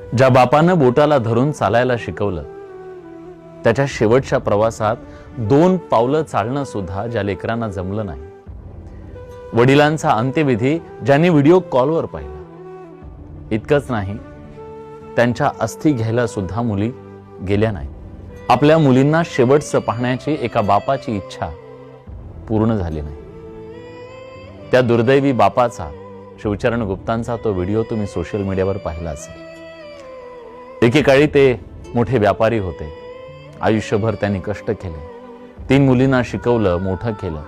ज्या बापानं बोटाला धरून चालायला शिकवलं, त्याच्या शेवटच्या प्रवासात 2 पावलं चालणं सुद्धा ज्या लेकरांना जमलं नाही, वडिलांचा अंत्यविधी ज्यांनी व्हिडिओ कॉलवर पाहिला, इतकंच नाही, त्यांच्या अस्थी घ्यायला सुद्धा मुली गेल्या नाही. आपल्या मुलींना शेवटचं पाहण्याची एका बापाची इच्छा पूर्ण झाली नाही. त्या दुर्दैवी बापाचा, शिवचरण गुप्तांचा तो व्हिडिओ तुम्ही सोशल मीडियावर पाहिला असेल. एकेकाळी ते मोठे व्यापारी होते. आयुष्यभर त्यांनी कष्ट केले, 3 मुलींना शिकवलं, मोठं केलं,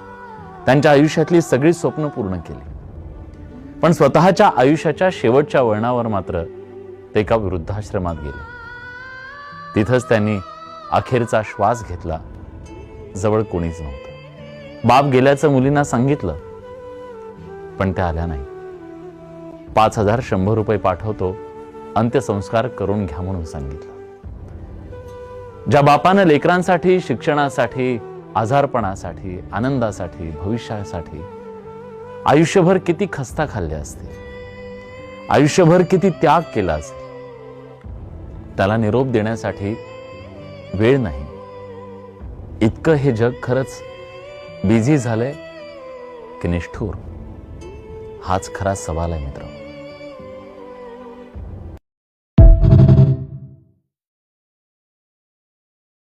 त्यांच्या आयुष्यातली सगळी स्वप्न पूर्ण केली. पण स्वतःच्या आयुष्याच्या शेवटच्या वळणावर मात्र ते एका वृद्धाश्रमात गेले. तिथंच त्यांनी अखेरचा श्वास घेतला. जवळ कोणीच नव्हतं. बाप गेल्याचं मुलींना सांगितलं, पण त्या आल्या नाही. 5100 रुपये पाठवतो, अंत्यसंस्कार करून घ्या म्हणून सांगितलं. ज्या बापानं लेकरांसाठी, शिक्षणासाठी, आजारपणासाठी, आनंदासाठी, भविष्यासाठी आयुष्यभर किती खस्ता खाल्ले असते, आयुष्यभर किती त्याग केला असेल, त्याला निरोप देण्यासाठी वेळ नाही. इतकं हे जग खरंच बिझी झालंय की निष्ठुर? हाच खरा सवाल आहे मित्र.